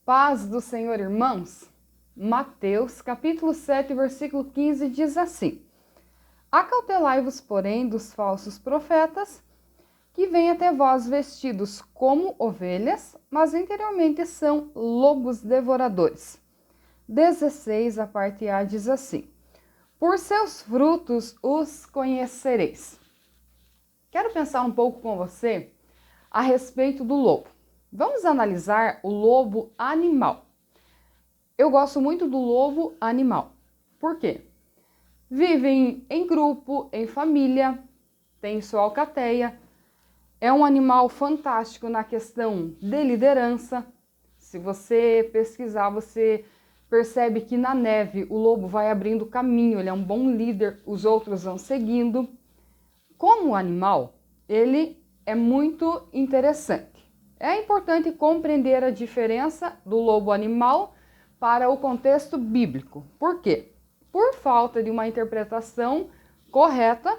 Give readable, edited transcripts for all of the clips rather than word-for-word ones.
Paz do Senhor, irmãos. Mateus, capítulo 7, versículo 15, diz assim: Acautelai-vos, porém, dos falsos profetas, que vêm até vós vestidos como ovelhas, mas interiormente são lobos devoradores. 16, a parte A, diz assim: Por seus frutos os conhecereis. Quero pensar um pouco com você a respeito do lobo. Vamos analisar o lobo animal. Eu gosto muito do lobo animal. Por quê? Vivem em grupo, em família, tem sua alcateia. É um animal fantástico na questão de liderança. Se você pesquisar, você percebe que na neve o lobo vai abrindo caminho, ele é um bom líder, os outros vão seguindo. Como animal, ele é muito interessante. É importante compreender a diferença do lobo animal para o contexto bíblico. Por quê? Por falta de uma interpretação correta,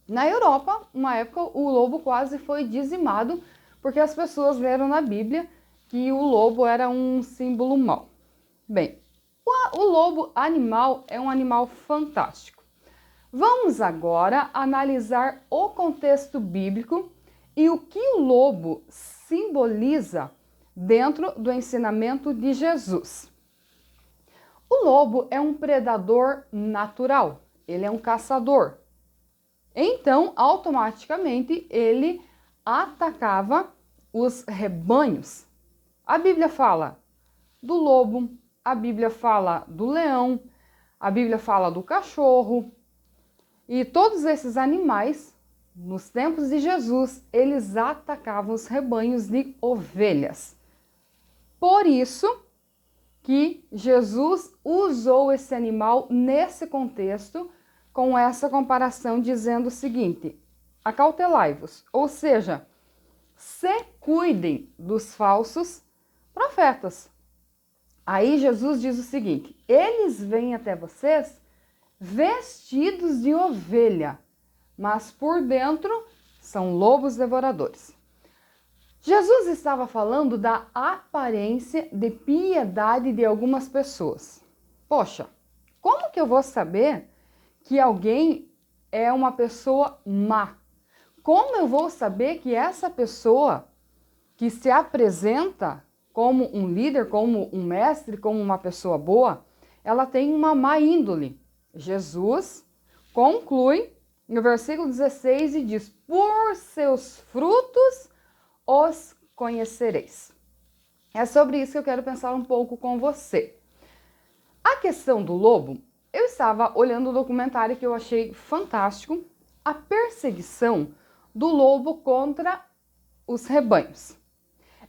na Europa, uma época, o lobo quase foi dizimado, porque as pessoas leram na Bíblia que o lobo era um símbolo mau. Bem, o lobo animal é um animal fantástico. Vamos agora analisar o contexto bíblico e o que o lobo simboliza dentro do ensinamento de Jesus. O lobo é um predador natural, ele é um caçador. Então, automaticamente, ele atacava os rebanhos. A Bíblia fala do lobo, a Bíblia fala do leão, a Bíblia fala do cachorro. E todos esses animais, nos tempos de Jesus, eles atacavam os rebanhos de ovelhas. Por isso que Jesus usou esse animal nesse contexto, com essa comparação, dizendo o seguinte: acautelai-vos, ou seja, se cuidem dos falsos profetas. Aí Jesus diz o seguinte: eles vêm até vocês vestidos de ovelha, mas por dentro são lobos devoradores. Jesus estava falando da aparência de piedade de algumas pessoas. Poxa, como que eu vou saber que alguém é uma pessoa má? Como eu vou saber que essa pessoa que se apresenta como um líder, como um mestre, como uma pessoa boa, ela tem uma má índole? Jesus conclui no versículo 16 e diz: por seus frutos os conhecereis. É sobre isso que eu quero pensar um pouco com você. A questão do lobo, eu estava olhando o documentário que eu achei fantástico, a perseguição do lobo contra os rebanhos.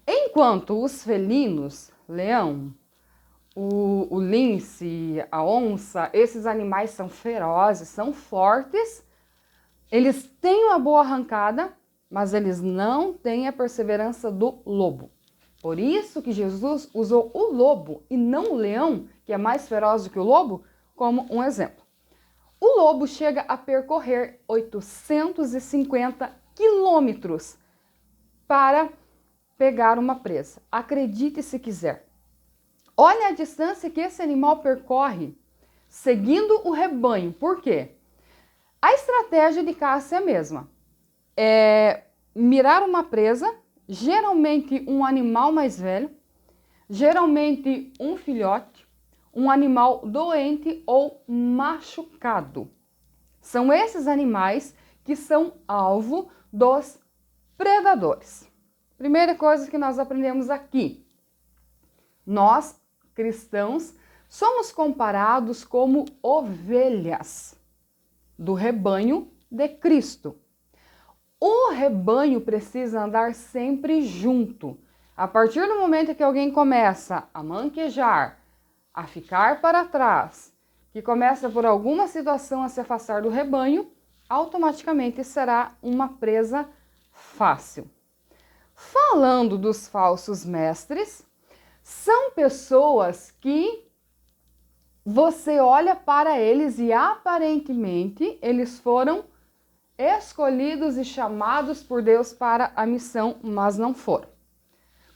Enquanto os felinos, leão, o lince, a onça, esses animais são ferozes, são fortes, eles têm uma boa arrancada, mas eles não têm a perseverança do lobo. Por isso que Jesus usou o lobo e não o leão, que é mais feroz do que o lobo, como um exemplo. O lobo chega a percorrer 850 quilômetros para pegar uma presa. Acredite se quiser. Olha a distância que esse animal percorre seguindo o rebanho. Por quê? A estratégia de caça é a mesma. É mirar uma presa, geralmente um animal mais velho, geralmente um filhote, um animal doente ou machucado. São esses animais que são alvo dos predadores. Primeira coisa que nós aprendemos aqui: nós, cristãos, somos comparados como ovelhas do rebanho de Cristo. O rebanho precisa andar sempre junto. A partir do momento que alguém começa a manquejar, a ficar para trás, que começa por alguma situação a se afastar do rebanho, automaticamente será uma presa fácil. Falando dos falsos mestres, são pessoas que você olha para eles e aparentemente eles foram escolhidos e chamados por Deus para a missão, mas não foram.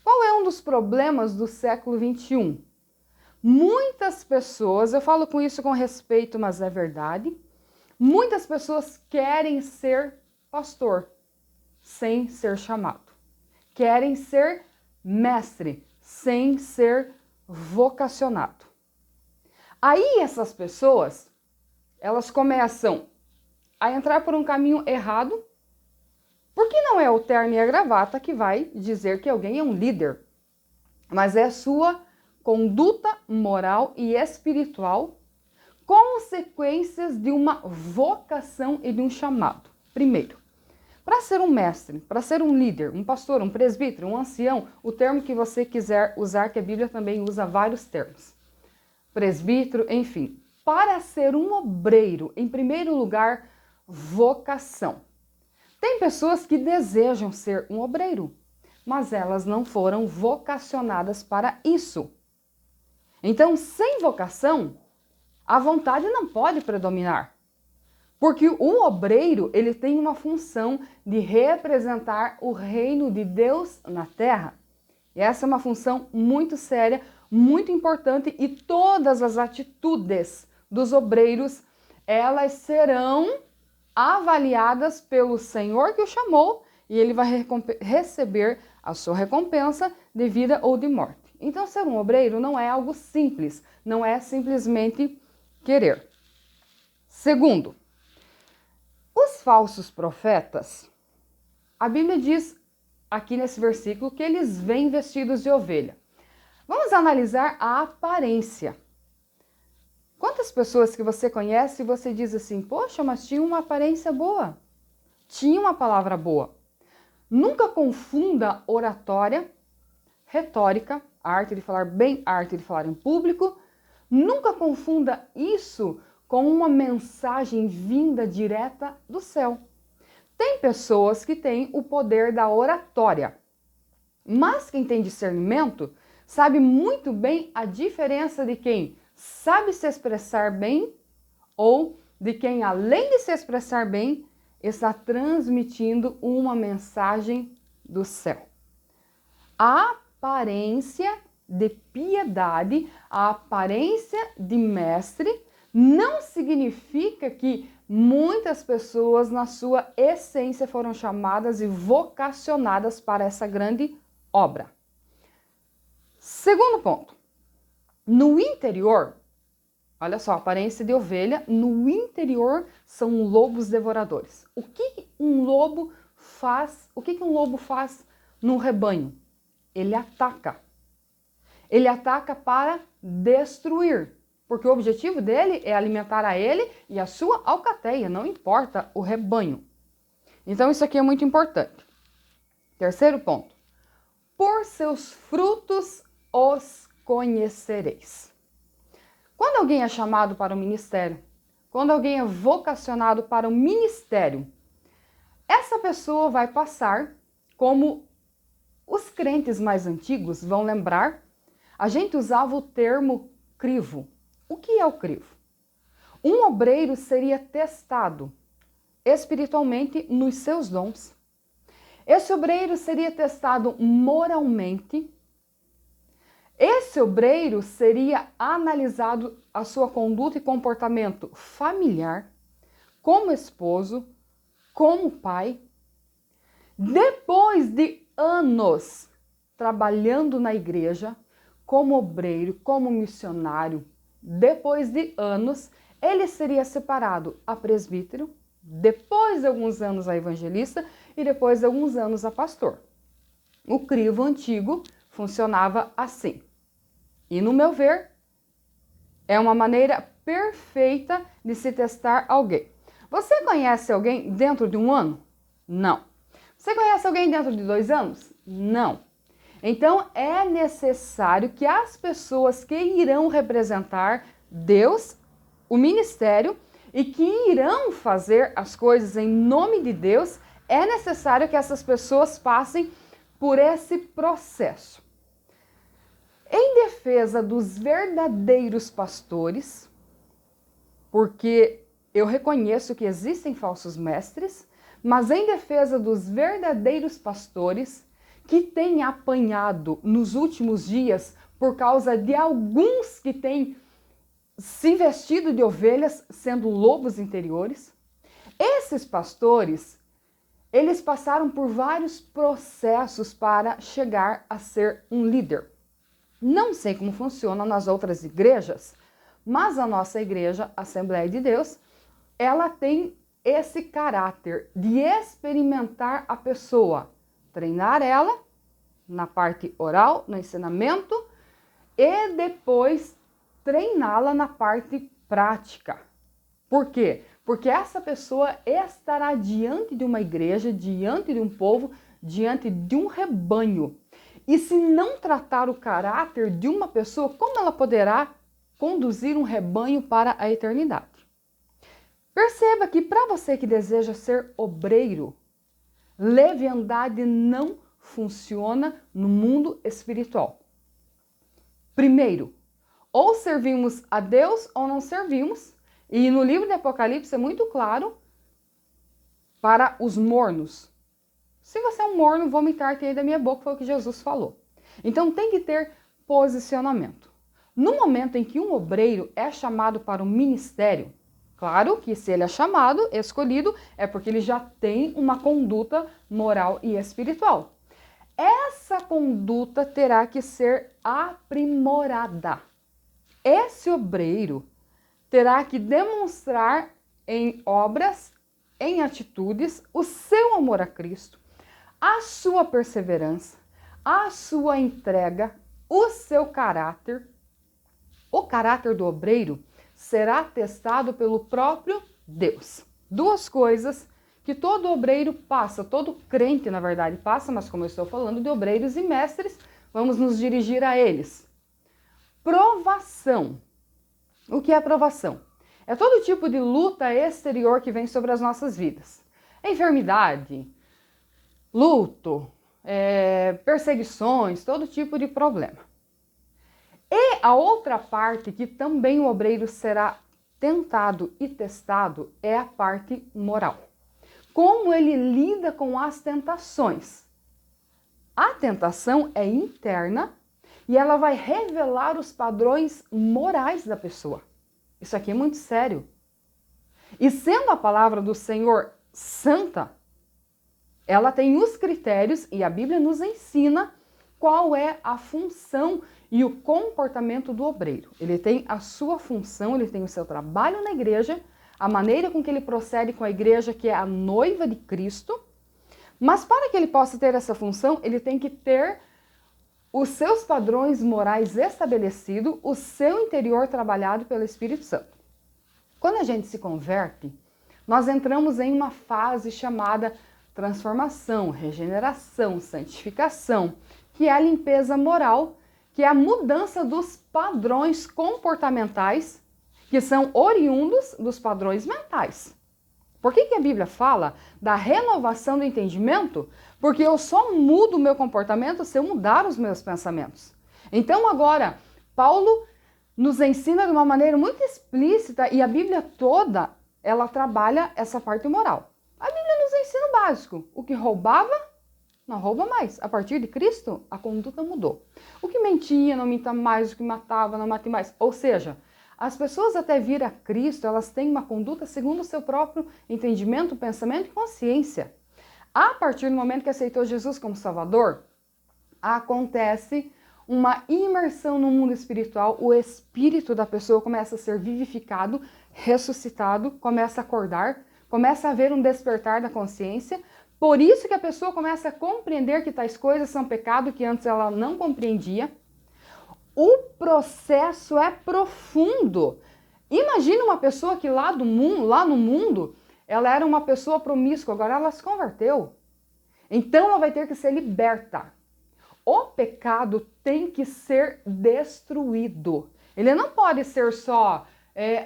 Qual é um dos problemas do século XXI? Muitas pessoas, eu falo com isso com respeito, mas é verdade, muitas pessoas querem ser pastor sem ser chamado. Querem ser mestre sem ser vocacionado. Aí essas pessoas, elas começam a entrar por um caminho errado, porque não é o terno e a gravata que vai dizer que alguém é um líder, mas é a sua conduta moral e espiritual, consequências de uma vocação e de um chamado. Primeiro, para ser um mestre, para ser um líder, um pastor, um presbítero, um ancião, o termo que você quiser usar, que a Bíblia também usa vários termos. Presbítero, enfim. Para ser um obreiro, em primeiro lugar, vocação. Tem pessoas que desejam ser um obreiro, mas elas não foram vocacionadas para isso. Então, sem vocação, a vontade não pode predominar. Porque o obreiro, ele tem uma função de representar o reino de Deus na terra. E essa é uma função muito séria, muito importante, e todas as atitudes dos obreiros, elas serão avaliadas pelo Senhor que o chamou, e ele vai receber a sua recompensa de vida ou de morte. Então, ser um obreiro não é algo simples, não é simplesmente querer. Segundo, os falsos profetas, a Bíblia diz aqui nesse versículo que eles vêm vestidos de ovelha. Vamos analisar a aparência. Quantas pessoas que você conhece e você diz assim, poxa, mas tinha uma aparência boa, tinha uma palavra boa. Nunca confunda oratória, retórica, a arte de falar bem, a arte de falar em público. Nunca confunda isso com uma mensagem vinda direta do céu. Tem pessoas que têm o poder da oratória, mas quem tem discernimento sabe muito bem a diferença de quem sabe se expressar bem ou de quem, além de se expressar bem, está transmitindo uma mensagem do céu. A aparência de piedade, a aparência de mestre, não significa que muitas pessoas, na sua essência, foram chamadas e vocacionadas para essa grande obra. Segundo ponto, no interior, olha só, aparência de ovelha, no interior são lobos devoradores. O que um lobo faz? O que um lobo faz num rebanho? Ele ataca. Ele ataca para destruir, porque o objetivo dele é alimentar a ele e a sua alcateia, não importa o rebanho. Então isso aqui é muito importante. Terceiro ponto. Por seus frutos os conhecereis. Quando alguém é chamado para o ministério, quando alguém é vocacionado para o ministério, essa pessoa vai passar, como os crentes mais antigos vão lembrar, a gente usava o termo crivo. O que é o crivo? Um obreiro seria testado espiritualmente nos seus dons. Esse obreiro seria testado moralmente. Esse obreiro seria analisado a sua conduta e comportamento familiar, como esposo, como pai. Depois de anos trabalhando na igreja, como obreiro, como missionário, depois de anos, ele seria separado a presbítero, depois de alguns anos a evangelista e depois de alguns anos a pastor. O crivo antigo funcionava assim. E, no meu ver, é uma maneira perfeita de se testar alguém. Você conhece alguém dentro de um ano? Não. Você conhece alguém dentro de 2 anos? Não. Então, é necessário que as pessoas que irão representar Deus, o ministério, e que irão fazer as coisas em nome de Deus, é necessário que essas pessoas passem por esse processo. Em defesa dos verdadeiros pastores, porque eu reconheço que existem falsos mestres, mas em defesa dos verdadeiros pastores, que tem apanhado nos últimos dias por causa de alguns que têm se vestido de ovelhas, sendo lobos interiores. Esses pastores, eles passaram por vários processos para chegar a ser um líder. Não sei como funciona nas outras igrejas, mas a nossa igreja, Assembleia de Deus, ela tem esse caráter de experimentar a pessoa, treinar ela na parte oral, no ensinamento, e depois treiná-la na parte prática. Por quê? Porque essa pessoa estará diante de uma igreja, diante de um povo, diante de um rebanho. E se não tratar o caráter de uma pessoa, como ela poderá conduzir um rebanho para a eternidade? Perceba que para você que deseja ser obreiro, leviandade não funciona no mundo espiritual. Primeiro, ou servimos a Deus ou não servimos. E no livro de Apocalipse é muito claro para os mornos. Se você é um morno, vomitar-te aí da minha boca, foi o que Jesus falou. Então tem que ter posicionamento. No momento em que um obreiro é chamado para um ministério, claro que se ele é chamado, escolhido, é porque ele já tem uma conduta moral e espiritual. Essa conduta terá que ser aprimorada. Esse obreiro terá que demonstrar em obras, em atitudes, o seu amor a Cristo, a sua perseverança, a sua entrega, o seu caráter. O caráter do obreiro será testado pelo próprio Deus. Duas coisas que todo obreiro passa, todo crente, na verdade, passa, mas como eu estou falando de obreiros e mestres, vamos nos dirigir a eles. Provação. O que é provação? É todo tipo de luta exterior que vem sobre as nossas vidas. Enfermidade, luto, perseguições, todo tipo de problema. E a outra parte que também o obreiro será tentado e testado é a parte moral. Como ele lida com as tentações. A tentação é interna e ela vai revelar os padrões morais da pessoa. Isso aqui é muito sério. E sendo a palavra do Senhor santa, ela tem os critérios e a Bíblia nos ensina qual é a função e o comportamento do obreiro. Ele tem a sua função, ele tem o seu trabalho na igreja, a maneira com que ele procede com a igreja, que é a noiva de Cristo. Mas para que ele possa ter essa função, ele tem que ter os seus padrões morais estabelecidos, o seu interior trabalhado pelo Espírito Santo. Quando a gente se converte, nós entramos em uma fase chamada transformação, regeneração, santificação, que é a limpeza moral, que é a mudança dos padrões comportamentais, que são oriundos dos padrões mentais. Por que a Bíblia fala da renovação do entendimento? Porque eu só mudo o meu comportamento se eu mudar os meus pensamentos. Então agora, Paulo nos ensina de uma maneira muito explícita e a Bíblia toda, ela trabalha essa parte moral. A Bíblia nos ensina o básico. O que roubava, não rouba mais. A partir de Cristo, a conduta mudou. O que mentia, não minta mais. O que matava, não mate mais. Ou seja, as pessoas até vir a Cristo, elas têm uma conduta segundo o seu próprio entendimento, pensamento e consciência. A partir do momento que aceitou Jesus como Salvador, acontece uma imersão no mundo espiritual, o espírito da pessoa começa a ser vivificado, ressuscitado, começa a acordar, começa a haver um despertar da consciência. Por isso que a pessoa começa a compreender que tais coisas são pecado que antes ela não compreendia. O processo é profundo. Imagina uma pessoa que lá no mundo, ela era uma pessoa promíscua, agora ela se converteu. Então ela vai ter que ser liberta. O pecado tem que ser destruído. Ele não pode ser só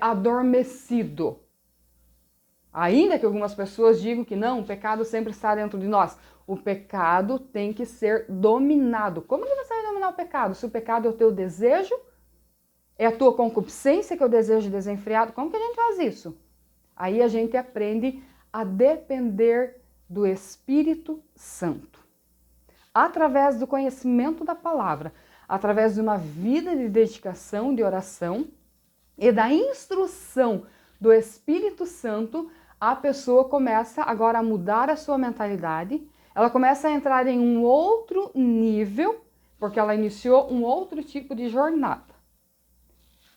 adormecido. Ainda que algumas pessoas digam que não, o pecado sempre está dentro de nós. O pecado tem que ser dominado. Como que você vai dominar o pecado? Se o pecado é o teu desejo, é a tua concupiscência, que é o desejo desenfreado, como que a gente faz isso? Aí a gente aprende a depender do Espírito Santo. através do conhecimento da palavra, através de uma vida de dedicação, de oração e da instrução do Espírito Santo, a pessoa começa agora a mudar a sua mentalidade, ela começa a entrar em um outro nível, porque ela iniciou um outro tipo de jornada.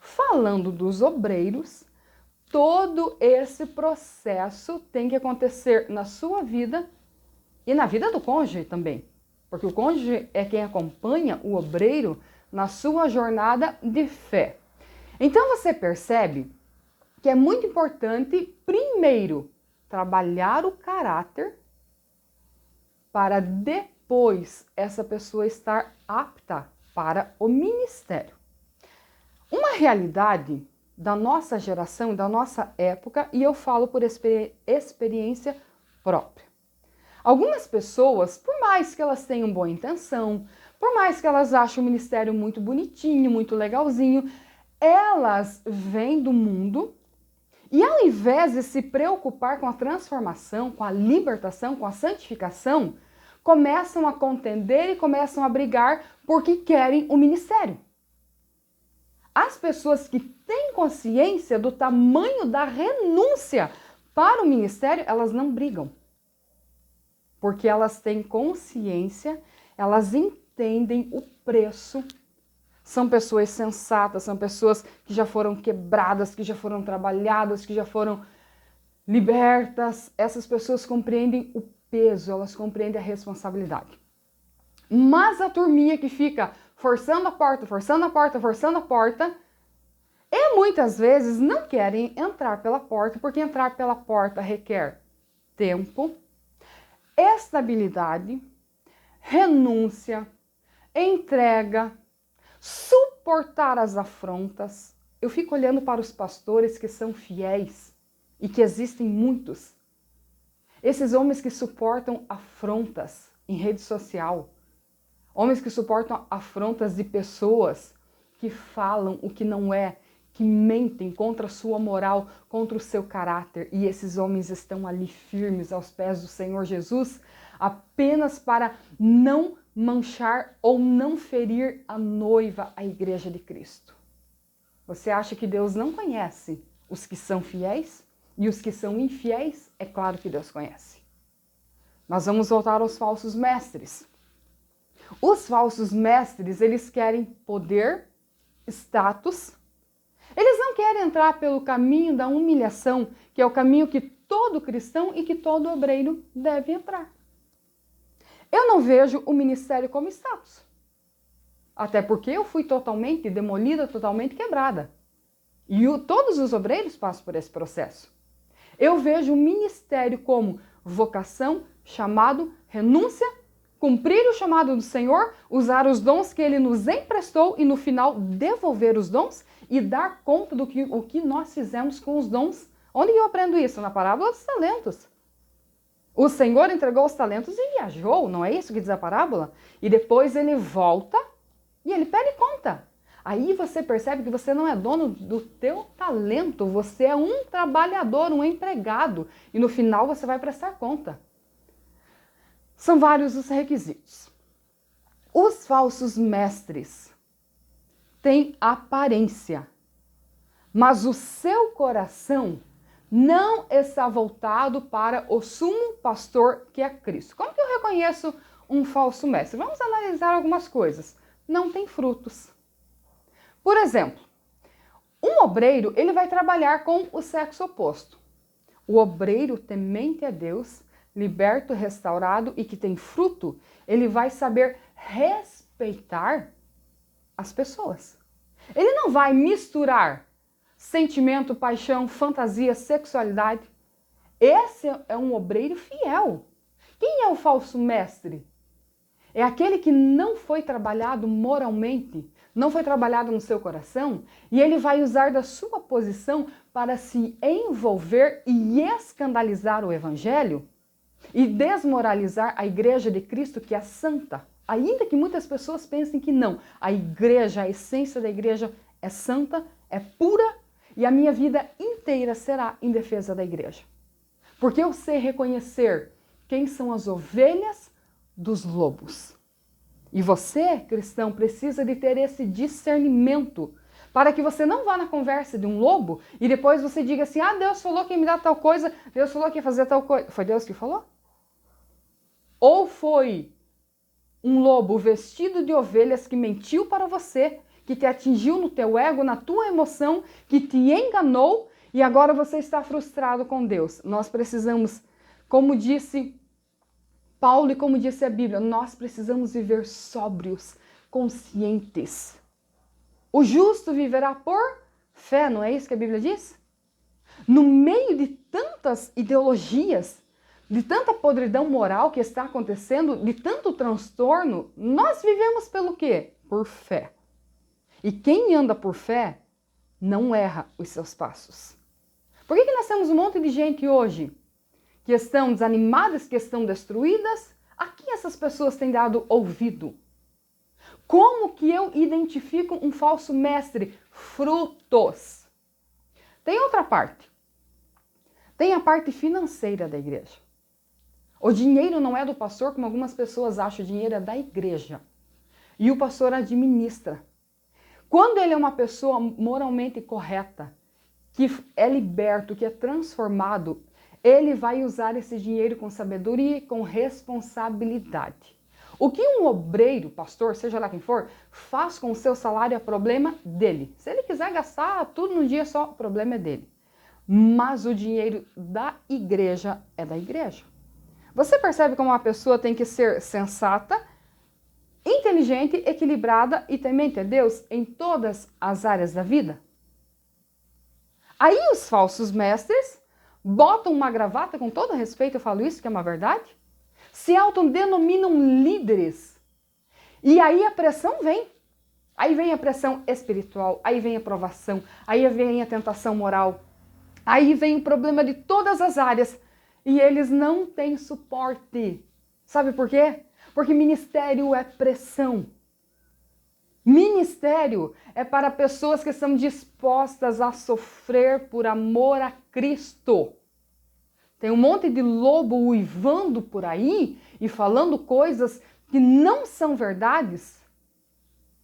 Falando dos obreiros, todo esse processo tem que acontecer na sua vida e na vida do cônjuge também, porque o cônjuge é quem acompanha o obreiro na sua jornada de fé. Então você percebe que é muito importante, primeiro, trabalhar o caráter para depois essa pessoa estar apta para o ministério. Uma realidade da nossa geração, da nossa época, e eu falo por experiência própria. Algumas pessoas, por mais que elas tenham boa intenção, por mais que elas achem o ministério muito bonitinho, muito legalzinho, elas vêm do mundo e ao invés de se preocupar com a transformação, com a libertação, com a santificação, começam a contender e começam a brigar porque querem o ministério. As pessoas que têm consciência do tamanho da renúncia para o ministério, elas não brigam. Porque elas têm consciência, elas entendem o preço. São pessoas sensatas, são pessoas que já foram quebradas, que já foram trabalhadas, que já foram libertas. Essas pessoas compreendem o peso, elas compreendem a responsabilidade. Mas a turminha que fica forçando a porta, forçando a porta, forçando a porta, e muitas vezes não querem entrar pela porta, porque entrar pela porta requer tempo, estabilidade, renúncia, entrega, suportar as afrontas. Eu fico olhando para os pastores que são fiéis e que existem muitos. Esses homens que suportam afrontas em rede social, homens que suportam afrontas de pessoas que falam o que não é, que mentem contra a sua moral, contra o seu caráter. E esses homens estão ali firmes aos pés do Senhor Jesus apenas para não manchar ou não ferir a noiva, a igreja de Cristo. Você acha que Deus não conhece os que são fiéis? E os que são infiéis? É claro que Deus conhece. Mas vamos voltar aos falsos mestres. Os falsos mestres, eles querem poder, status. Eles não querem entrar pelo caminho da humilhação, que é o caminho que todo cristão e que todo obreiro deve entrar. Eu não vejo o ministério como status. Até porque eu fui totalmente demolida, totalmente quebrada. E todos os obreiros passam por esse processo. Eu vejo o ministério como vocação, chamado, renúncia, cumprir o chamado do Senhor, usar os dons que Ele nos emprestou e no final devolver os dons e dar conta do que nós fizemos com os dons. Onde eu aprendo isso? Na parábola dos talentos. O Senhor entregou os talentos e viajou, não é isso que diz a parábola? E depois Ele volta e Ele pede conta. Aí você percebe que você não é dono do teu talento, você é um trabalhador, um empregado. E no final você vai prestar conta. São vários os requisitos. Os falsos mestres têm aparência, mas o seu coração não está voltado para o sumo pastor que é Cristo. Como que eu reconheço um falso mestre? Vamos analisar algumas coisas. Não tem frutos. Por exemplo, um obreiro, ele vai trabalhar com o sexo oposto. O obreiro temente a Deus, liberto, restaurado e que tem fruto, ele vai saber respeitar as pessoas. Ele não vai misturar sentimento, paixão, fantasia, sexualidade. Esse é um obreiro fiel. Quem é o falso mestre? É aquele que não foi trabalhado moralmente, não foi trabalhado no seu coração, e ele vai usar da sua posição para se envolver e escandalizar o evangelho e desmoralizar a igreja de Cristo, que é santa. Ainda que muitas pessoas pensem que não, a igreja, a essência da igreja é santa, é pura, e a minha vida inteira será em defesa da igreja. Porque eu sei reconhecer quem são as ovelhas dos lobos. E você, cristão, precisa de ter esse discernimento para que você não vá na conversa de um lobo e depois você diga assim, ah, Deus falou que ia me dar tal coisa, Deus falou que ia fazer tal coisa. Foi Deus que falou? Ou foi um lobo vestido de ovelhas que mentiu para você, que te atingiu no teu ego, na tua emoção, que te enganou e agora você está frustrado com Deus? Nós precisamos, como disse Paulo e como disse a Bíblia, nós precisamos viver sóbrios, conscientes. O justo viverá por fé, não é isso que a Bíblia diz? No meio de tantas ideologias, de tanta podridão moral que está acontecendo, de tanto transtorno, nós vivemos pelo quê? Por fé. E quem anda por fé não erra os seus passos. Por que nós temos um monte de gente hoje que estão desanimadas, que estão destruídas? A quem essas pessoas têm dado ouvido? Como que eu identifico um falso mestre? Frutos. Tem outra parte. Tem a parte financeira da igreja. O dinheiro não é do pastor, como algumas pessoas acham, o dinheiro é da igreja. E o pastor administra. Quando ele é uma pessoa moralmente correta, que é liberto, que é transformado, ele vai usar esse dinheiro com sabedoria e com responsabilidade. O que um obreiro, pastor, seja lá quem for, faz com o seu salário é problema dele. Se ele quiser gastar tudo num dia só, o problema é dele. Mas o dinheiro da igreja é da igreja. Você percebe como uma pessoa tem que ser sensata, inteligente, equilibrada e temente a Deus em todas as áreas da vida? Aí os falsos mestres botam uma gravata, com todo respeito eu falo isso, que é uma verdade, se autodenominam líderes. E aí a pressão vem. Aí vem a pressão espiritual, aí vem a provação, aí vem a tentação moral, aí vem o problema de todas as áreas. E eles não têm suporte. Sabe por quê? Porque ministério é pressão. Ministério é para pessoas que estão dispostas a sofrer por amor a Cristo. Tem um monte de lobo uivando por aí e falando coisas que não são verdades,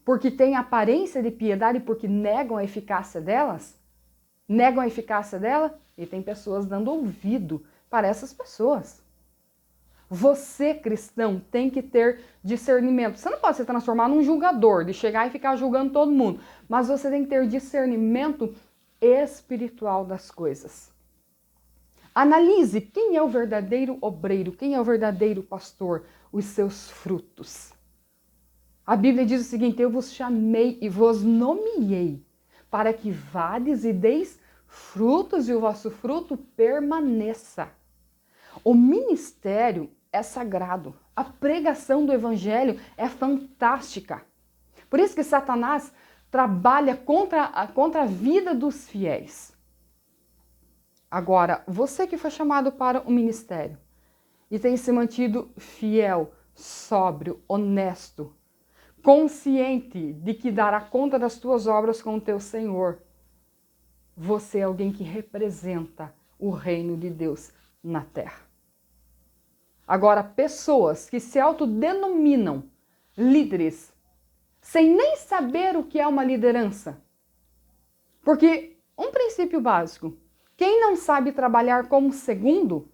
porque têm aparência de piedade, porque negam a eficácia delas. Negam a eficácia dela e tem pessoas dando ouvido para essas pessoas. Você, cristão, tem que ter discernimento. Você não pode se transformar num julgador, de chegar e ficar julgando todo mundo. Mas você tem que ter discernimento espiritual das coisas. Analise quem é o verdadeiro obreiro, quem é o verdadeiro pastor, os seus frutos. A Bíblia diz o seguinte, eu vos chamei e vos nomeei para que vades e deis frutos e o vosso fruto permaneça. O ministério é sagrado. A pregação do evangelho é fantástica. Por isso que Satanás trabalha contra a vida dos fiéis. Agora, você que foi chamado para o ministério e tem se mantido fiel, sóbrio, honesto, consciente de que dará conta das tuas obras com o teu Senhor, você é alguém que representa o reino de Deus na terra. Agora, pessoas que se autodenominam líderes, sem nem saber o que é uma liderança. Porque um princípio básico, quem não sabe trabalhar como segundo,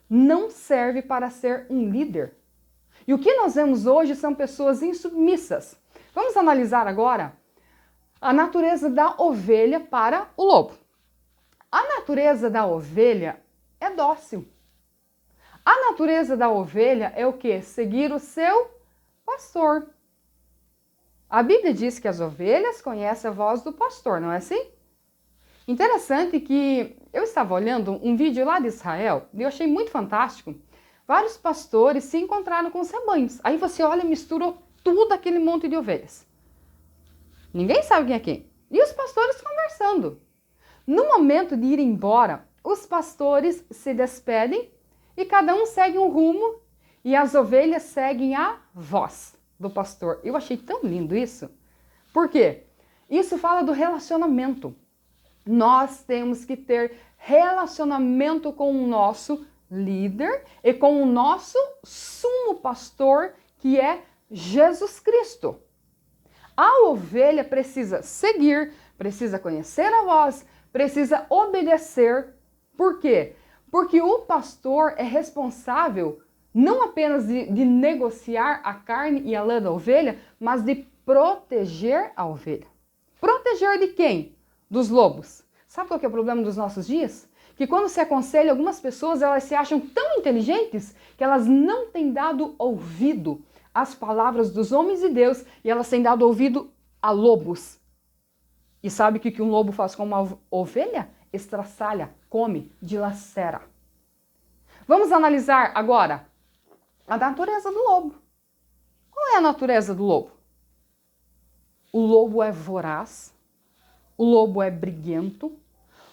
não serve para ser um líder. E o que nós vemos hoje são pessoas insubmissas. Vamos analisar agora a natureza da ovelha para o lobo. A natureza da ovelha é dócil. A natureza da ovelha é o quê? Seguir o seu pastor. A Bíblia diz que as ovelhas conhecem a voz do pastor, não é assim? Interessante que eu estava olhando um vídeo lá de Israel e eu achei muito fantástico. Vários pastores se encontraram com os rebanhos. Aí você olha e misturou tudo aquele monte de ovelhas. Ninguém sabe quem é quem. E os pastores conversando. No momento de ir embora, os pastores se despedem e cada um segue um rumo e as ovelhas seguem a voz do pastor. Eu achei tão lindo isso. Por quê? Isso fala do relacionamento. Nós temos que ter relacionamento com o nosso líder e com o nosso sumo pastor, que é Jesus Cristo. A ovelha precisa seguir, precisa conhecer a voz, precisa obedecer. Por quê? Porque o pastor é responsável não apenas de negociar a carne e a lã da ovelha, mas de proteger a ovelha. Proteger de quem? Dos lobos. Sabe qual que é o problema dos nossos dias? Que quando se aconselha algumas pessoas, elas se acham tão inteligentes que elas não têm dado ouvido às palavras dos homens de Deus e elas têm dado ouvido a lobos. E sabe o que um lobo faz com uma ovelha? Estraçalha, come, dilacera. Vamos analisar agora a natureza do lobo. Qual é a natureza do lobo? O lobo é voraz, o lobo é briguento,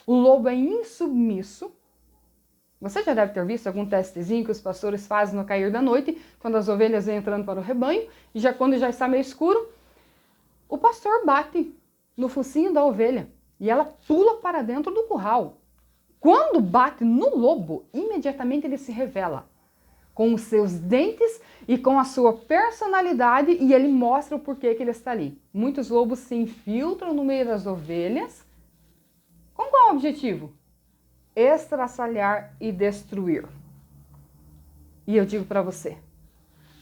o lobo é insubmisso. Você já deve ter visto algum testezinho que os pastores fazem no cair da noite, quando as ovelhas vêm entrando para o rebanho, e quando já está meio escuro, o pastor bate no focinho da ovelha e ela pula para dentro do curral. Quando bate no lobo, imediatamente ele se revela com os seus dentes e com a sua personalidade e ele mostra o porquê que ele está ali. Muitos lobos se infiltram no meio das ovelhas. Com qual objetivo? Estraçalhar e destruir. E eu digo para você,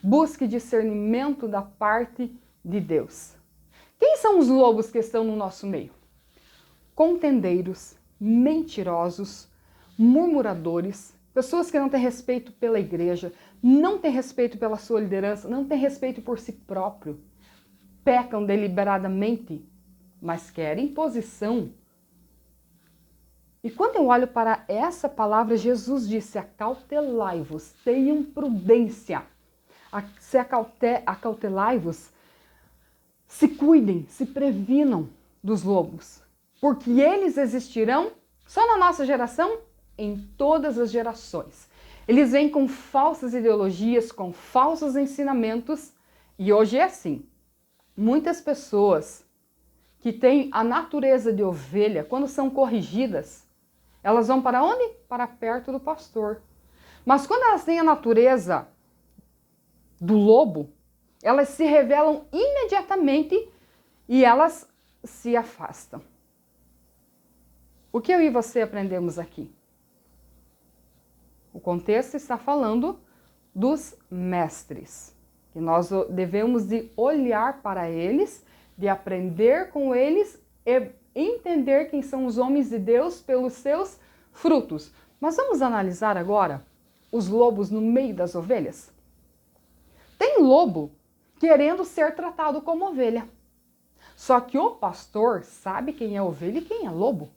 busque discernimento da parte de Deus. Quem são os lobos que estão no nosso meio? Contendeiros, mentirosos, murmuradores, pessoas que não têm respeito pela igreja, não têm respeito pela sua liderança, não têm respeito por si próprio, pecam deliberadamente, mas querem posição. E quando eu olho para essa palavra, Jesus disse, acautelai-vos, tenham prudência. Se acautelai-vos, se cuidem, se previnam dos lobos, porque eles existirão só na nossa geração, em todas as gerações. Eles vêm com falsas ideologias, com falsos ensinamentos, e hoje é assim. Muitas pessoas que têm a natureza de ovelha, quando são corrigidas, elas vão para onde? Para perto do pastor. Mas quando elas têm a natureza do lobo, elas se revelam imediatamente e elas se afastam. O que eu e você aprendemos aqui? O contexto está falando dos mestres, que nós devemos de olhar para eles, de aprender com eles e entender quem são os homens de Deus pelos seus frutos. Mas vamos analisar agora os lobos no meio das ovelhas? Tem lobo querendo ser tratado como ovelha. Só que o pastor sabe quem é ovelha e quem é lobo.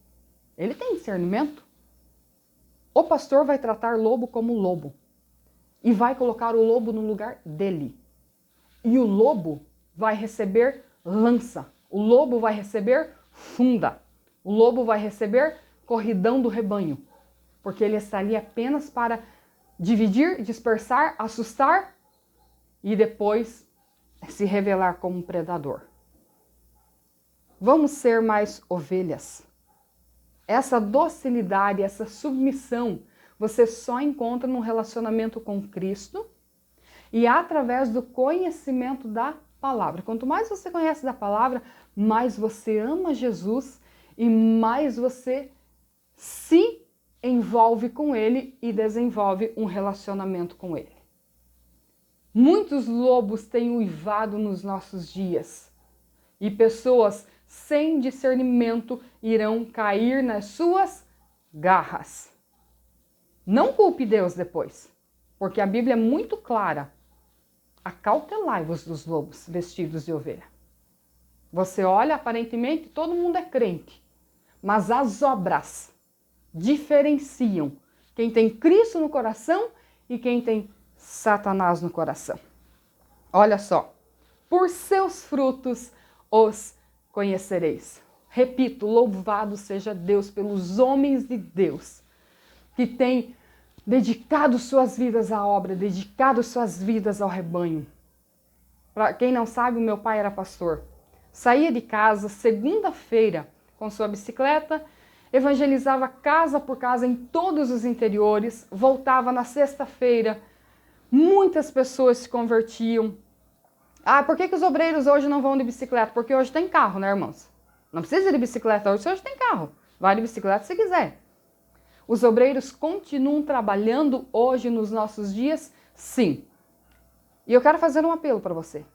Ele tem discernimento. O pastor vai tratar lobo como lobo e vai colocar o lobo no lugar dele. E o lobo vai receber lança, o lobo vai receber funda, o lobo vai receber corridão do rebanho, porque ele está ali apenas para dividir, dispersar, assustar e depois se revelar como um predador. Vamos ser mais ovelhas. Essa docilidade, essa submissão, você só encontra num relacionamento com Cristo e através do conhecimento da palavra. Quanto mais você conhece da palavra, mais você ama Jesus e mais você se envolve com Ele e desenvolve um relacionamento com Ele. Muitos lobos têm uivado nos nossos dias e pessoas sem discernimento irão cair nas suas garras. Não culpe Deus depois, porque a Bíblia é muito clara. Acautelai-vos dos lobos vestidos de ovelha. Você olha, aparentemente todo mundo é crente, mas as obras diferenciam quem tem Cristo no coração e quem tem Satanás no coração. Olha só, por seus frutos os conhecereis. Repito, louvado seja Deus pelos homens de Deus que têm dedicado suas vidas à obra, dedicado suas vidas ao rebanho. Para quem não sabe, o meu pai era pastor. Saía de casa segunda-feira com sua bicicleta, evangelizava casa por casa em todos os interiores, voltava na sexta-feira, muitas pessoas se convertiam. Ah, por que os obreiros hoje não vão de bicicleta? Porque hoje tem carro, né, irmãos? Não precisa ir de bicicleta hoje tem carro. Vai de bicicleta se quiser. Os obreiros continuam trabalhando hoje nos nossos dias? Sim. E eu quero fazer um apelo para você.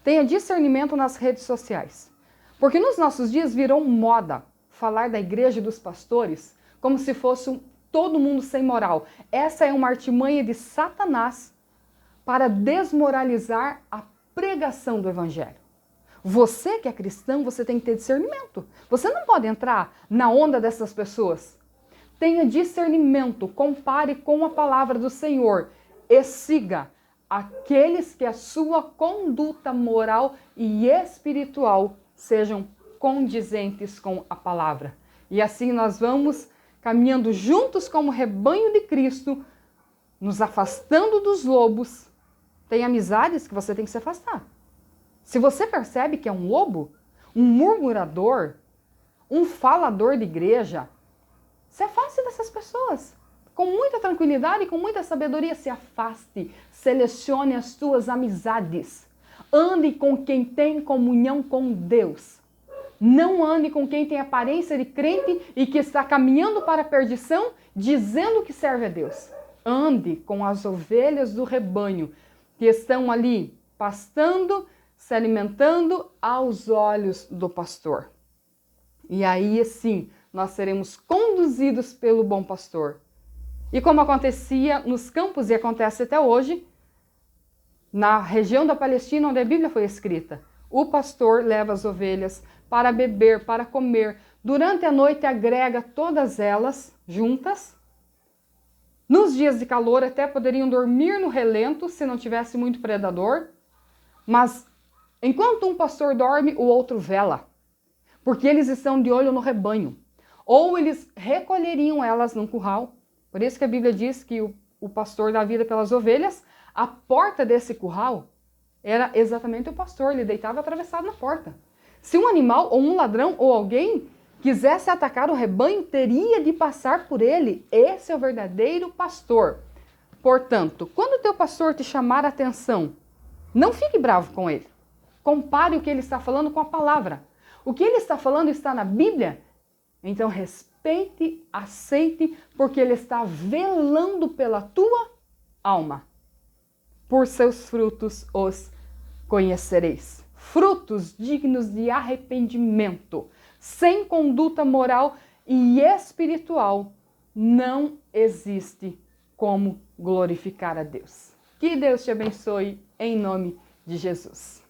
Tenha discernimento nas redes sociais. Porque nos nossos dias virou moda falar da igreja e dos pastores como se fosse todo mundo sem moral. Essa é uma artimanha de Satanás para desmoralizar a pregação do evangelho. Você que é cristão, você tem que ter discernimento. Você não pode entrar na onda dessas pessoas. Tenha discernimento, compare com a palavra do Senhor e siga aqueles que a sua conduta moral e espiritual sejam condizentes com a palavra. E assim nós vamos caminhando juntos como rebanho de Cristo, nos afastando dos lobos. Tem amizades que você tem que se afastar. Se você percebe que é um lobo, um murmurador, um falador de igreja, se afaste dessas pessoas. Com muita tranquilidade e com muita sabedoria, se afaste. Selecione as suas amizades. Ande com quem tem comunhão com Deus. Não ande com quem tem aparência de crente e que está caminhando para a perdição, dizendo que serve a Deus. Ande com as ovelhas do rebanho, que estão ali pastando, se alimentando aos olhos do pastor. E aí, sim, nós seremos conduzidos pelo bom pastor. E como acontecia nos campos e acontece até hoje, na região da Palestina onde a Bíblia foi escrita, o pastor leva as ovelhas para beber, para comer. Durante a noite agrega todas elas juntas. Nos dias de calor até poderiam dormir no relento se não tivesse muito predador. Mas enquanto um pastor dorme, o outro vela. Porque eles estão de olho no rebanho. Ou eles recolheriam elas num curral. Por isso que a Bíblia diz que o pastor dá vida pelas ovelhas. A porta desse curral era exatamente o pastor. Ele deitava atravessado na porta. Se um animal ou um ladrão ou alguém quisesse atacar o rebanho, teria de passar por ele. Esse é o verdadeiro pastor. Portanto, quando o teu pastor te chamar a atenção, não fique bravo com ele. Compare o que ele está falando com a palavra. O que ele está falando está na Bíblia? Então respeite, aceite, porque ele está velando pela tua alma. Por seus frutos os conhecereis. Frutos dignos de arrependimento, sem conduta moral e espiritual, não existe como glorificar a Deus. Que Deus te abençoe em nome de Jesus.